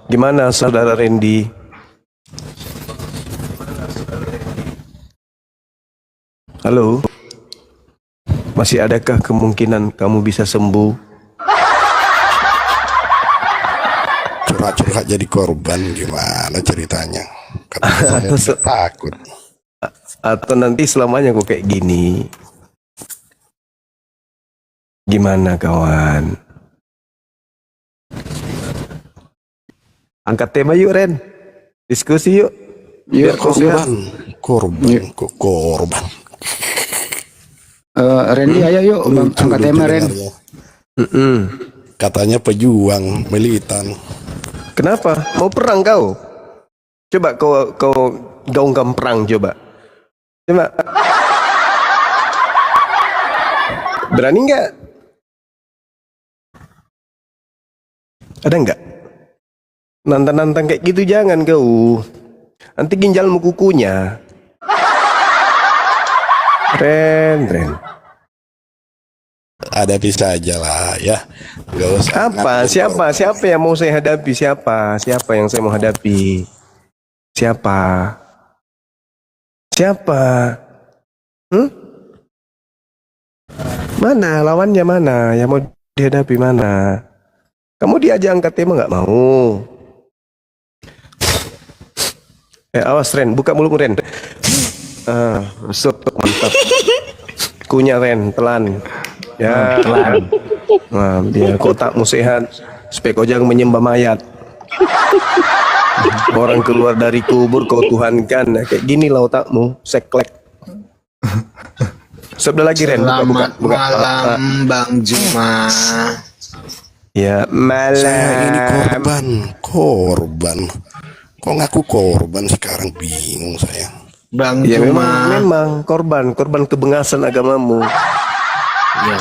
Gimana saudara Randy? Halo? Masih adakah kemungkinan kamu bisa sembuh? Curhat-curhat jadi korban, gimana ceritanya? Katanya kamu takut. Atau nanti selamanya kok kayak gini? Gimana kawan? Angkat tema yuk Ren. Diskusi yuk. Biar kau sehat. Korban. Randy, ayo yuk angkat tema Ren. Katanya pejuang militan. Kenapa? Mau perang kau? Coba kau gaungkan perang coba. Coba. Berani nggak? Ada nggak? Nantang-nantang kayak gitu jangan kau. Nanti ginjalmu kukunya. Ren. Hadapi saja lah ya. Gak usah. Apa? Siapa yang mau saya hadapi? Siapa yang saya mau hadapi? Siapa? Mana lawannya, mana yang mau dihadapi, mana? Kamu diajak angkat tema nggak mau? Awas Ren, buka mulutmu Ren. Mantap. Kunyah Ren, telan. Ya, telan. Nah, biar kotakmu sehat, supaya kau jangan menyembah mayat. Orang keluar dari kubur kau tuhankan. Nah, kayak gini lah otakmu, seklek. Sabda lagi Ren, buka. Malam Bang Juma. Ya, malam. Saya ini korban. Kok ngaku korban sekarang, bingung saya. Bang Ya Juma. memang korban kebengasan agamamu. Ya.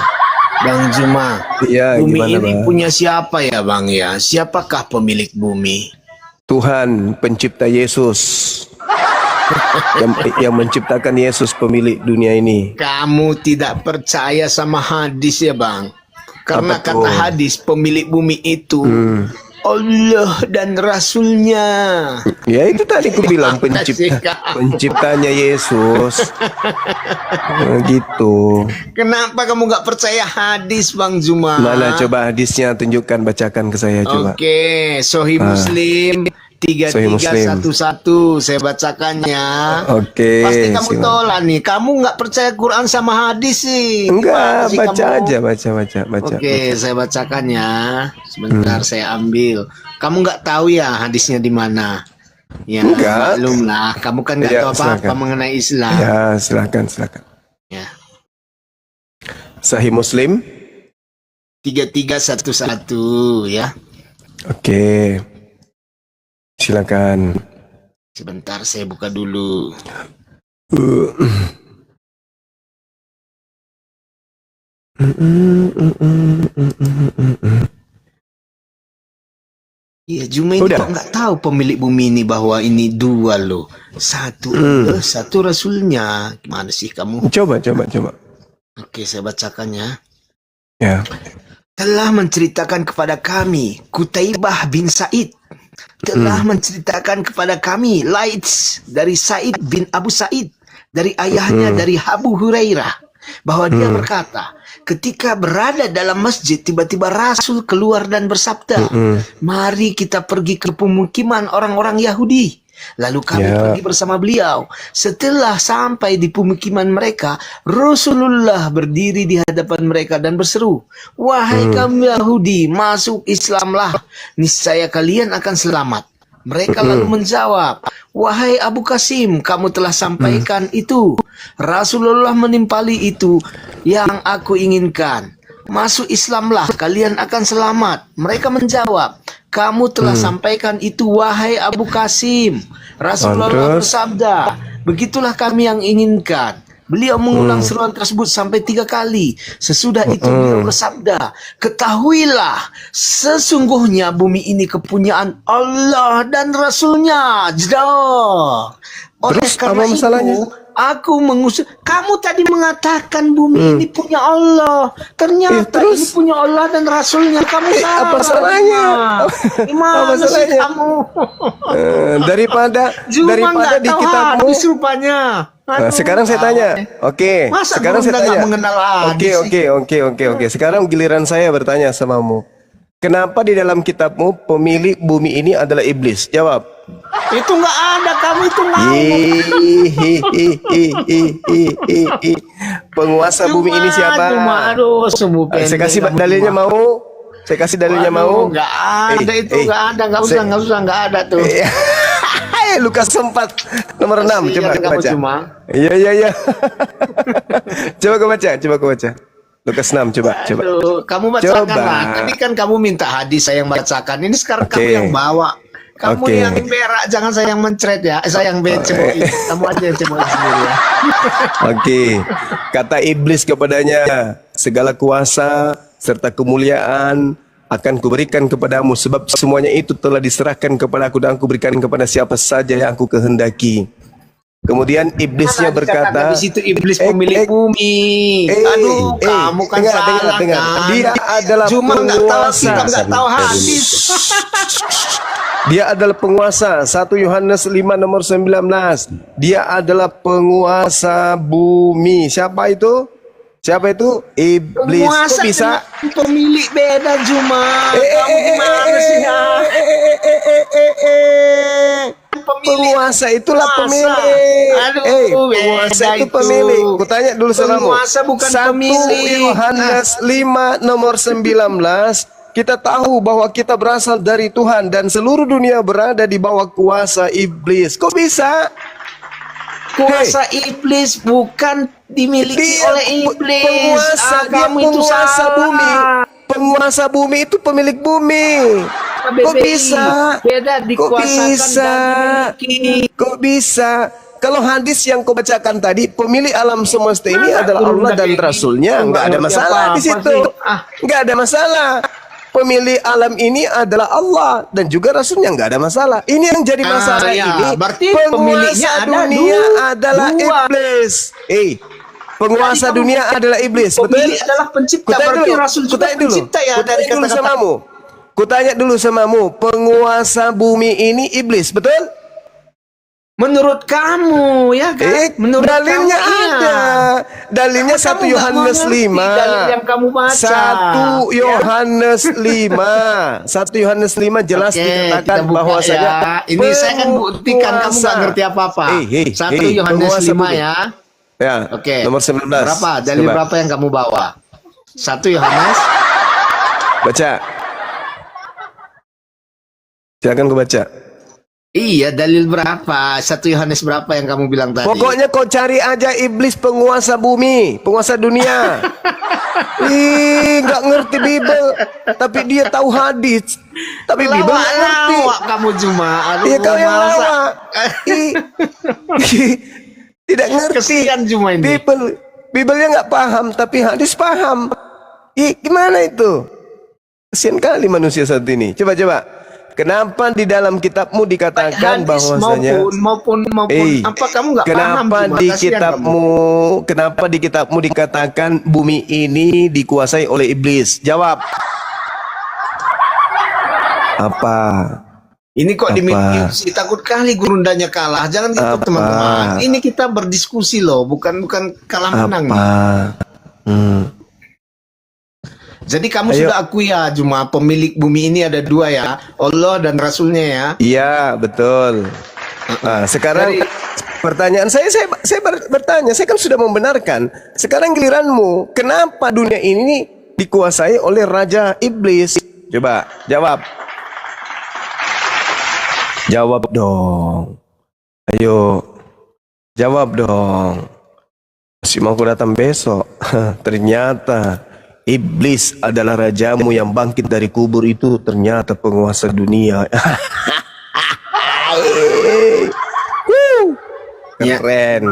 Bang Juma. Ya, Bumi gimana, ini Bang? punya siapa ya Bang ya? Siapakah pemilik bumi? Tuhan pencipta Yesus. yang menciptakan Yesus pemilik dunia ini. Kamu tidak percaya sama hadis ya Bang? Karena Apa tuh? kata hadis pemilik bumi itu Allah dan Rasulnya. Ya itu tadi ku bilang penciptanya Yesus. Nah, gitu. Kenapa kamu nggak percaya hadis Bang Juma? Mana coba hadisnya, tunjukkan, bacakan ke saya coba. Oke, Sahih Muslim Sahih Muslim. 3311 saya bacakannya. Oke. Pasti kamu silakan. tolak nih. Kamu nggak percaya Quran sama hadis sih. Enggak, Gimana sih baca kamu? aja, baca. Oke, saya bacakannya. Sebentar saya ambil. Kamu nggak tahu ya hadisnya di mana? Ya, Enggak. maklum lah. Kamu kan nggak Ya, tahu apa-apa silakan. mengenai Islam. Ya, silakan. Ya. Sahih Muslim. 3311 ya. Oke. Silakan. Sebentar saya buka dulu. Iya, Juma ini Udah. kok nggak tahu pemilik bumi ini bahwa ini dua loh. Satu Allah, satu Rasulnya. Gimana sih kamu? Coba. Oke, saya bacakannya. Ya. Telah menceritakan kepada kami Kutaibah bin Said. Telah menceritakan kepada kami Laits dari Said bin Abu Said. Dari ayahnya dari Abu Hurairah. Bahwa dia berkata, ketika berada dalam masjid, tiba-tiba Rasul keluar dan bersabda, mari kita pergi ke pemukiman orang-orang Yahudi. Lalu kami pergi bersama beliau. Setelah sampai di pemukiman mereka, Rasulullah berdiri di hadapan mereka dan berseru, wahai kaum Yahudi, masuk Islamlah, niscaya kalian akan selamat. Mereka lalu menjawab, wahai Abu Qasim, kamu telah sampaikan itu. Rasulullah menimpali itu yang aku inginkan. Masuk Islamlah, kalian akan selamat. Mereka menjawab, kamu telah sampaikan itu, wahai Abu Qasim. Rasulullah bersabda, begitulah kami yang inginkan. Beliau mengulang seruan tersebut sampai 3 kali. Sesudah itu beliau bersabda, ketahuilah sesungguhnya bumi ini kepunyaan Allah dan Rasulnya. Jedar. Oleh Terus karena apa masalahnya? itu, Aku mengusir. Kamu tadi mengatakan bumi ini punya Allah. Ternyata terus? ini punya Allah dan Rasulnya. Kamu salah. apa salahnya? Gimana Apa sih salahnya? kamu? Daripada Cuma di tahu kitabmu. hadis rupanya. Nah, sekarang saya tanya. Oke. Masa Sekarang saya Gurunda nggak tanya. mengenal hadis sih? Oke. Sekarang giliran saya bertanya samamu. Kenapa di dalam kitabmu pemilik bumi ini adalah iblis? Jawab. Itu nggak ada. Kamu itu ngomong. Hihihihihihihi. Penguasa bumi ini siapa? Aduh, sumbu Saya pendek kasih kamu dalilnya cuma. mau? Saya kasih dalilnya mau? Nggak ada itu, nggak ada, nggak usah, nggak ada tuh. Lukas 4 nomor 6. Coba Kasihan kamu baca. cuma. Iya. Coba kau baca. Lukas 6 coba. Aduh, kamu bacakan Coba. lah. Tadi kan kamu minta hadis, saya yang bacakan. Ini sekarang kamu Oke. yang bawa. Kamu Oke. yang berak, jangan saya yang mencret ya. Saya yang ceboin. Kamu aja yang ceboin sendiri ya. Oke. Kata iblis kepadanya, segala kuasa serta kemuliaan akan kuberikan kepadamu sebab semuanya itu telah diserahkan kepadaku dan aku berikan kepada siapa saja yang aku kehendaki. Kemudian iblisnya Kan dikatakan berkata, di situ iblis pemilik bumi. Aduh, kamu kan salah dengar. kan. Dia adalah Cuma nggak tahu, penguasa. kita nggak tahu hadis. Dia adalah penguasa. 1 Yohanes 5 nomor 19. Dia adalah penguasa bumi. Siapa itu? Iblis. Penguasa Kok bisa? dengan pemilik beda cuma. Kamu gimana sih ya? Penguasa itulah Penguasa. pemilik. Aduh, Penguasa beda itu itu. pemilik. Kutanya dulu samamu. Penguasa bukan 1 pemilik. Yohanes 5 nomor 19. Kita tahu bahwa kita berasal dari Tuhan dan seluruh dunia berada di bawah kuasa iblis. Kok bisa? Kuasa iblis bukan dimiliki oleh iblis. Penguasa, dia Kamu itu penguasa salah. bumi. Penguasa bumi itu pemilik bumi. Kok BBI. bisa? Beda dikuasakan dan dimiliki. Kok bisa? Kalau hadis yang kau bacakan tadi, pemilik alam semesta ini adalah Allah dan Rasulnya. Nggak ada masalah di situ. Nggak ada masalah. Pemilik alam ini adalah Allah dan juga Rasulnya, nggak ada masalah. Ini yang jadi masalah ya, ini. berarti Penguasa pemiliknya ada dunia adalah dua. iblis. Penguasa Berarti dunia adalah iblis. Betul? Pemilik adalah pencipta. Kutanya Berarti dulu, Rasul juga kutanya dulu. pencipta ya Kutanya dari dulu kata-kata. samamu. Kutanya dulu samamu, penguasa bumi ini iblis, betul? Menurut kamu ya kan? Menurut Dalilnya kamu, iya. ada. Dalilnya Kamu 1 nggak Yohanes mengerti 5. dalil yang kamu baca. 1 Yohanes 5. 1 Yohanes 5 jelas Oke, dikatakan kita buka bahwasanya ya. Ini saya kan buktikan kamu nggak ngerti apa-apa. 1 Yohanes penguasa 5 bumi. ya. Ya, Oke. nomor 19. Berapa? Dalil Coba. berapa yang kamu bawa? 1 Yohanes. Baca. Silakan kau baca. Iya, dalil berapa? 1 Yohanes berapa yang kamu bilang tadi? Pokoknya kau cari aja iblis penguasa bumi, penguasa dunia. Nggak ngerti Bible, tapi dia tahu hadis. Tapi Bible nggak ngerti. Lawak kamu cuma. Aduh, Iya kau yang masa. lawak. Tidak ngerti. Kesian cuma ini. Bible-nya nggak paham, tapi hadis paham. Gimana itu? Kesian kali manusia saat ini. Coba. Kenapa di dalam kitabmu dikatakan Hadis bahwasanya maupun apa kamu nggak paham? kenapa cuma. di Kasihan kenapa di kitabmu dikatakan bumi ini dikuasai oleh iblis? Jawab. Apa? Ini kok Apa? dimiliki takut kali gurundanya kalah. Jangan gitu Apa? teman-teman. Ini kita berdiskusi loh, bukan kalah menang. Apa? Jadi kamu Ayo. sudah akui ya, cuma pemilik bumi ini ada dua ya, Allah dan Rasulnya ya. Iya, betul. Nah, sekarang Dari- pertanyaan saya bertanya, saya kan sudah membenarkan. Sekarang giliranmu, kenapa dunia ini dikuasai oleh raja iblis? Coba jawab. Jawab dong. Ayo. Jawab dong. Si mau aku datang besok. Ternyata iblis adalah rajamu yang bangkit dari kubur itu, ternyata penguasa dunia. Ya. Keren.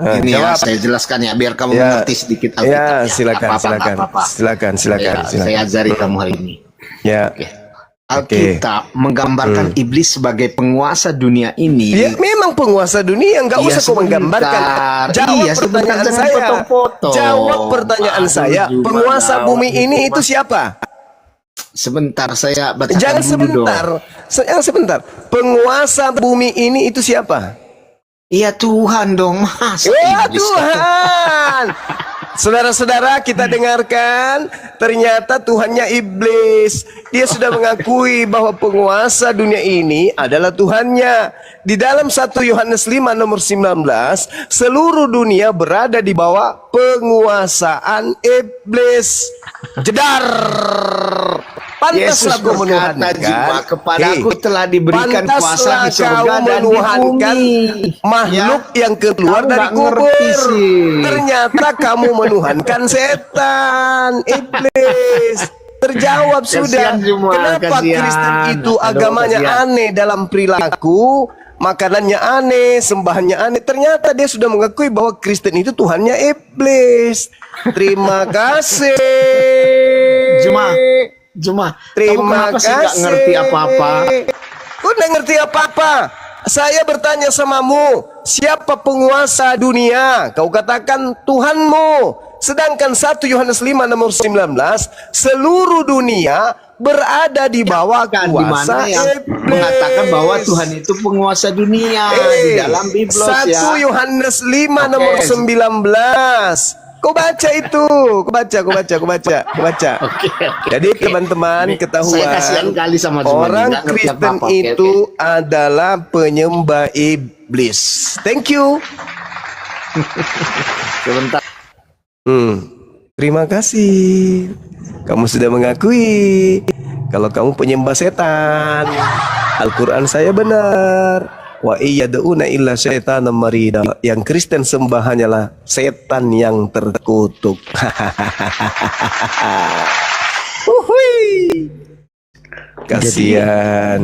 Ini ya, Jawab. saya jelaskan ya, biar kamu Ya. mengerti sedikit Alkitab. Ya, silakan, Apa-apa, silakan. apa-apa. Silakan. Saya ajari kamu hari ini. Ya. Oke. Alkitab menggambarkan iblis sebagai penguasa dunia ini. Dia memang penguasa dunia, nggak Iya, usah kau sebentar. menggambarkan. Jawab Iya, sebentar, pertanyaan jangan saya. potong-potong. Jawab pertanyaan Aduh, saya. Juma, Penguasa gawat bumi ini, ini Juma. itu siapa? Sebentar, saya bacakan Jangan dulu sebentar. dong. Jangan sebentar. Penguasa bumi ini itu siapa? Iya Tuhan dong, masa Ya iblis. Tuhan. Saudara-saudara, kita dengarkan, ternyata Tuhannya iblis. Dia sudah mengakui bahwa penguasa dunia ini adalah Tuhannya. Di dalam 1 Yohanes 5 nomor 19, seluruh dunia berada di bawah penguasaan iblis. Jedar. Pantaslah Yesus kau berkata, menuhankan. Juma, kepadaku telah diberikan Pantaslah kuasa di surga kau dan di menuhankan bumi. makhluk Ya. yang keluar Kamu dari nggak ngerti kubur. sih. Ternyata kamu menuhankan setan, iblis. Terjawab Kasihan sudah. Juma, Kenapa kasihan. Kristen itu Aduh, agamanya kasihan. aneh dalam perilaku, makanannya aneh, sembahannya aneh. Ternyata dia sudah mengakui bahwa Kristen itu Tuhannya iblis. Terima kasih. Juma, kamu Terima kenapa sih nggak kasih. ngerti apa-apa? Kau nggak ngerti apa-apa. Saya bertanya samamu, siapa penguasa dunia? Kau katakan Tuhanmu. Sedangkan 1 Yohanes 5 nomor 19, seluruh dunia berada di bawah Kan di mana kuasa yang iblis. mengatakan bahwa Tuhan itu penguasa dunia di dalam Biblos 1 ya. Yohanes 5 Oke. nomor 19. Kau baca itu, kau baca. Oke. Jadi teman-teman ketahuan, Saya kasihan kali sama Juma, orang nggak ngerti Kristen apa-apa. Oke, itu adalah penyembah iblis. Thank you. Sebentar. Terima kasih. Kamu sudah mengakui kalau kamu penyembah setan. Al-Quran saya benar. Wa iyyaduna illa syaitanan marida. Yang Kristen sembah hanyalah setan yang terkutuk. Uhui. Kasihan.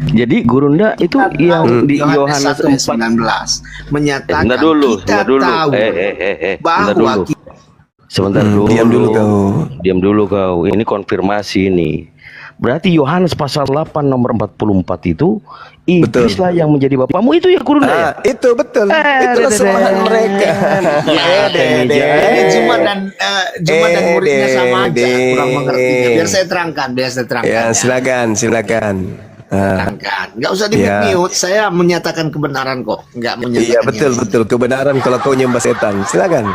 Jadi Gurunda itu yang di Yohanes 1 ayat 19 4. menyatakan Bentar dulu, kita bentar dulu. tahu Bentar bahwa dulu. Sebentar dulu. Diam dulu kau. Diam dulu kau. Ini konfirmasi nih. Berarti Yohanes pasal 8 nomor 44 itu iblislah yang menjadi bapamu itu ya Gurunda ya? Itu betul. Itulah sembahan mereka. ini Juma dan muridnya sama aja, kurang mengerti. Biar saya terangkan. Ya, silakan. Terangkan. Nggak usah di mute. Saya menyatakan kebenaran kok. Nggak menyatakan. Iya, betul. Kebenaran kalau kau nyembah setan. Silakan.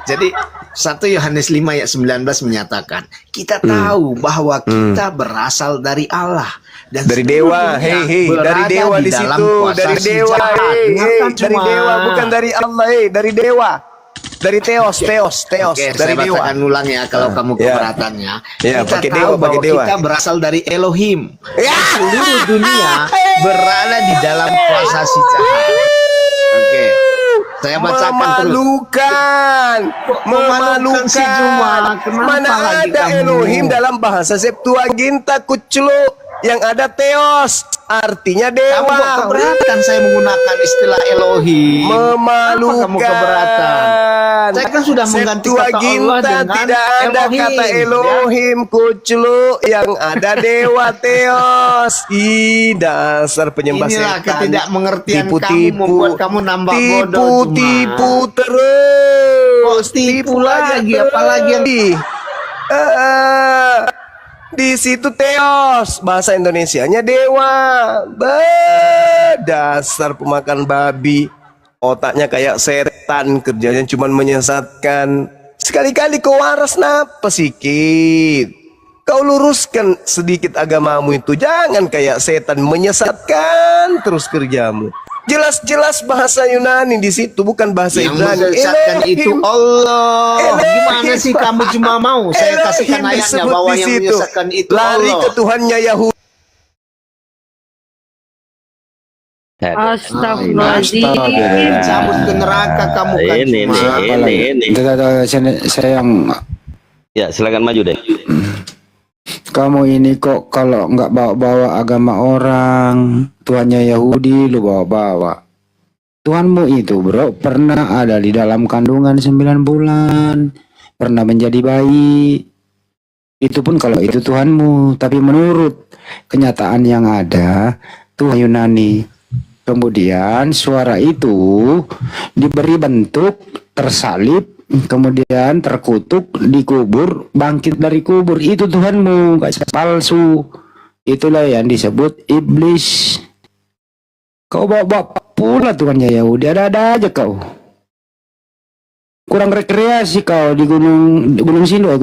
Jadi 1 Yohanes 5 ayat 19 menyatakan kita tahu bahwa kita berasal dari Allah dan Dari seluruh dewa, dunia dari berada dewa di dalam situ, kuasa dari si dewa, jahat. Dengarkan dari cuma. dewa, bukan dari Allah, dari dewa, dari Theos, Oke, dari saya dewa. bacakan ulang ya kalau kamu Ya. keberatannya. Ya, Kita pakai tahu dewa, bahwa pakai dewa. kita berasal dari Elohim. Ya. Dan seluruh dunia berada di dalam kuasa si jahat. Oke. Saya bacakan terus. Memalukan si Juma. Kenapa Mana lagi ada kamu? Elohim dalam bahasa Septuaginta kuclu, yang ada Theos, artinya Kamu kok dewa. keberatan saya menggunakan istilah Elohim? Memalukan. Kenapa kamu keberatan? Saya kan sudah mengganti kata Allah Septuaginta dengan tidak ada Elohim, kata ya. Elohim kuclu, yang ada dewa Theos. Dasar penyembah Inilah setan. ketidakmengertian kamu membuat kamu nambah bodoh, Juma. Tipu terus. Kok tipu lagi? Apalagi yang di situ Theos, bahasa Indonesianya dewa. Dasar pemakan babi. Otaknya kayak setan, kerjanya cuma menyesatkan. Sekali-kali kau waras napas sikit. Kau luruskan sedikit agamamu itu. Jangan kayak setan menyesatkan terus kerjamu. Jelas-jelas bahasa Yunani di situ, bukan bahasa yang Ibrani. menyesatkan itu Allah. Elohim. Gimana sih kamu cuma mau? Saya kasihkan Elohim ayatnya disebut bahwa di yang situ. menyesatkan itu Lari Allah. ke Tuhannya Yahudi. Astagfirullahaladzim. Cabut ke neraka kamu kan Ini cuma. nih. Saya yang Ya, silakan maju deh. kamu ini kok kalau nggak bawa-bawa agama orang, Tuhannya Yahudi lu bawa-bawa. Tuhanmu itu bro pernah ada di dalam kandungan 9 bulan, pernah menjadi bayi, Itu pun kalau itu Tuhanmu, tapi menurut kenyataan yang ada, Tuhan Yunani. Kemudian suara itu diberi bentuk tersalib, kemudian terkutuk, dikubur, bangkit dari kubur. Itu Tuhanmu, gak palsu. Itulah yang disebut iblis. Kau bawa pula Tuhannya Yahudi, ada-ada aja kau. Kurang rekreasi kau di Gunung Sindur,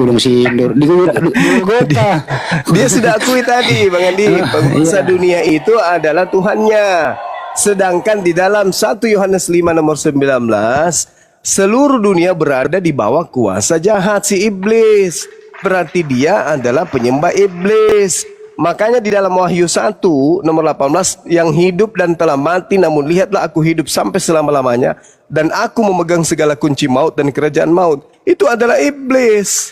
di Golgota. Dia sudah akui tadi, Bang Andi, penguasa dunia itu adalah Tuhannya. Sedangkan di dalam 1 Yohanes 5 nomor 19, seluruh dunia berada di bawah kuasa jahat si iblis. Berarti dia adalah penyembah iblis. Makanya di dalam Wahyu 1 nomor 18, yang hidup dan telah mati, namun lihatlah aku hidup sampai selama-lamanya, dan aku memegang segala kunci maut dan kerajaan maut. Itu adalah iblis.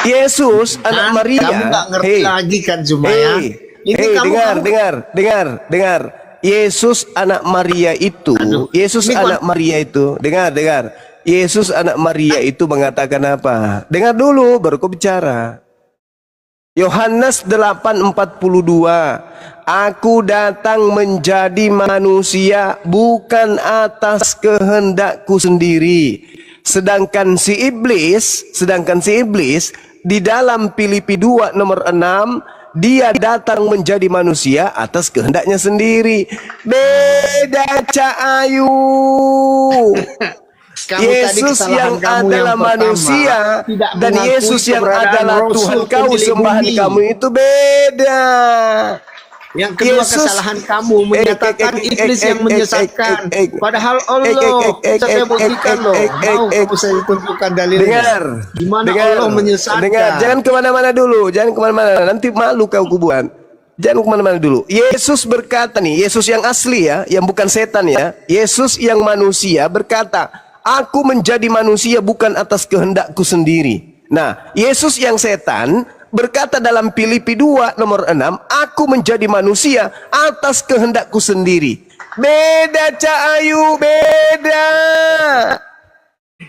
Yesus anak Maria. Kamu nggak ngerti lagi kan Jumaya? Ini kamu dengar. Yesus anak Maria itu, dengar. Yesus anak Maria itu mengatakan apa? Dengar dulu baru kau bicara. Yohanes 8:42. Aku datang menjadi manusia bukan atas kehendakku sendiri. Sedangkan si iblis di dalam Filipi 2 nomor 6, dia datang menjadi manusia atas kehendaknya sendiri. Beda Cak Ayu. Yesus yang adalah manusia dan Yesus yang adalah Tuhan kau, sembahan kamu itu beda. Yang kedua, kesalahan kamu menyatakan iblis yang menyesatkan, padahal Allah saya buktikan loh. Mau kamu saya tunjukkan dalilnya. Di mana Allah menyesatkan. Dengar, jangan kemana-mana dulu, nanti malu kau kuburan. Jangan kemana-mana dulu. Yesus berkata nih, Yesus yang asli ya, yang bukan setan ya. Yesus yang manusia berkata, aku menjadi manusia bukan atas kehendakku sendiri. Nah, Yesus yang setan berkata dalam Filipi 2 nomor 6, aku menjadi manusia atas kehendakku sendiri. Beda Cak Ayu, beda.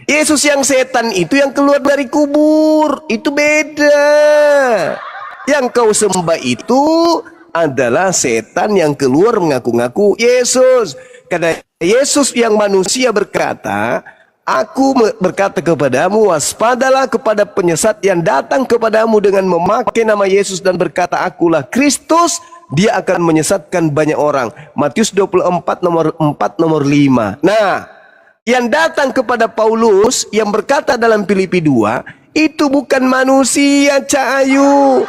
Yesus yang setan itu yang keluar dari kubur, itu beda. Yang kau sembah itu adalah setan yang keluar mengaku-ngaku Yesus. Karena Yesus yang manusia berkata, aku berkata kepadamu, waspadalah kepada penyesat yang datang kepadamu dengan memakai nama Yesus dan berkata, akulah Kristus. Dia akan menyesatkan banyak orang. Matius 24 nomor 4 nomor 5. Nah, yang datang kepada Paulus yang berkata dalam Filipi 2, itu bukan manusia Cak Ayu,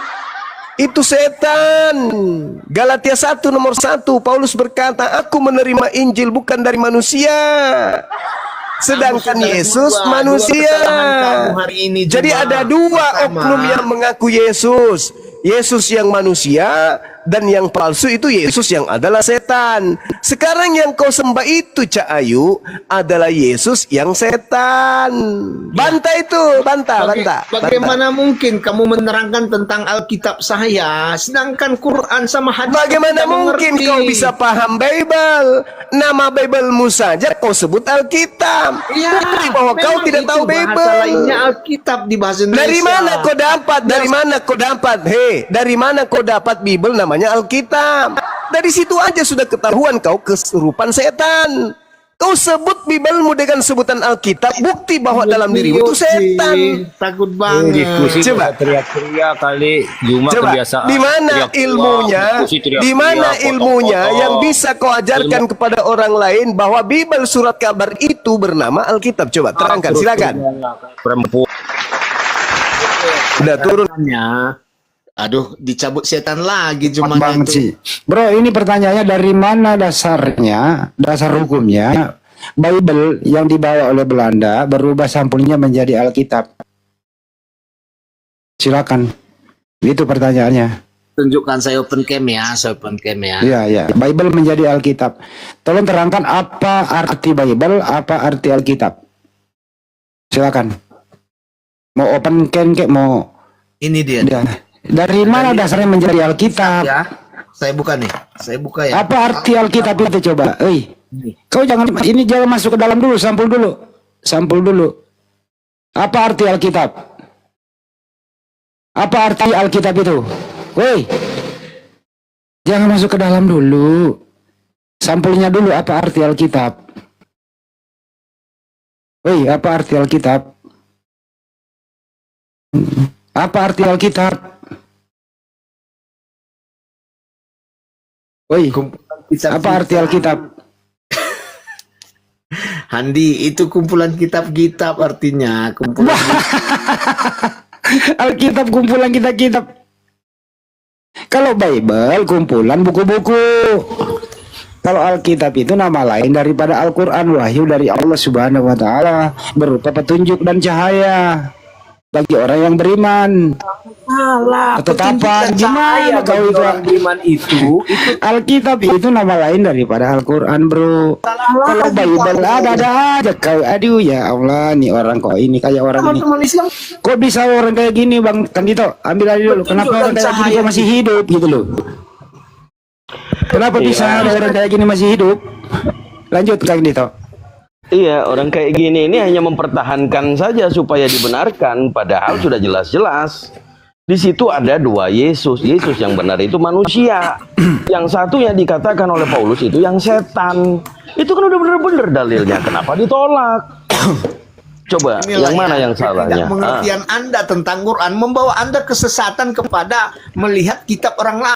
itu setan. Galatia 1 nomor 1, Paulus berkata, aku menerima Injil bukan dari manusia. Sedangkan Yesus manusia. Jadi ada dua oknum yang mengaku Yesus. Yesus yang manusia dan yang palsu itu Yesus yang adalah setan. Sekarang yang kau sembah itu Cak Ayu adalah Yesus yang setan. Bantah itu, bantah. Bagaimana mungkin kamu menerangkan tentang Alkitab saya, sedangkan Quran sama hadis bagaimana mungkin kau bisa paham Bible? Nama Biblemu saja kau sebut Alkitab. Ya, bahwa kau tidak tahu Bible. Bahasa lainnya Alkitab di bahasa Indonesia. Dari mana kau dapat? Dari mana kau dapat Bible namanya Alkitab? Dari situ aja sudah ketahuan kau kesurupan setan. Kau sebut Biblemu dengan sebutan Alkitab, bukti bahwa dalam dirimu itu setan. Takut banget. Coba teriak-teriak kali, cuma kebiasaan. Di mana ilmunya yang bisa kau ajarkan kepada orang lain bahwa Bible surat kabar itu bernama Alkitab? Coba terangkan, silakan. Perempuan. Udah turun. Aduh, dicabut setan lagi cuma banget itu. sih. Bro, ini pertanyaannya dari mana dasarnya, dasar hukumnya Bible yang dibawa oleh Belanda berubah sampulnya menjadi Alkitab? Silakan. Itu pertanyaannya. Tunjukkan saya open cam ya, Iya. Bible menjadi Alkitab. Tolong terangkan apa arti Bible, apa arti Alkitab. Silakan. Mau open cam kek mau. Ini dia. Dari mana dasarnya menjadi Alkitab? Ya, saya buka ya. Apa arti Alkitab itu coba? Kau jangan masuk ke dalam dulu, sampul dulu. Apa arti Alkitab? Apa arti Alkitab itu? Woi, jangan masuk ke dalam dulu. Sampulnya dulu apa arti Alkitab. Woi, apa arti Alkitab? Apa arti Alkitab? Woi, apa arti Alkitab? Handi, itu kumpulan kitab-kitab artinya. Kumpulan Alkitab kumpulan kitab-kitab. Kalau Bible kumpulan buku-buku. Kalau Alkitab itu nama lain daripada Al-Quran, wahyu dari Allah Subhanahu wa Ta'ala, berupa petunjuk dan cahaya bagi orang yang beriman. Ketetapan gimana kau itu? Orang beriman itu Alkitab itu nama lain daripada Al-Quran, bro. Kalau Bible ada aja kau. Aduh ya Allah, nih orang kok ini kayak orang ini. teman-teman Islam. Kok bisa orang kayak gini, Bang Kandito? Ambil aja dulu. Kenapa orang kayak gini kok masih hidup gitu loh? Kenapa bisa ada orang kayak gini masih hidup? Lanjut Kang Dito. Iya, orang kayak gini ini hanya mempertahankan saja supaya dibenarkan, padahal sudah jelas-jelas di situ ada dua Yesus. Yesus yang benar itu manusia. Yang satu yang dikatakan oleh Paulus itu yang setan. Itu kan udah bener-bener dalilnya. Kenapa ditolak? Coba, yang mana yang salahnya? Pengertian Anda tentang Quran membawa Anda kesesatan kepada melihat kitab orang lain.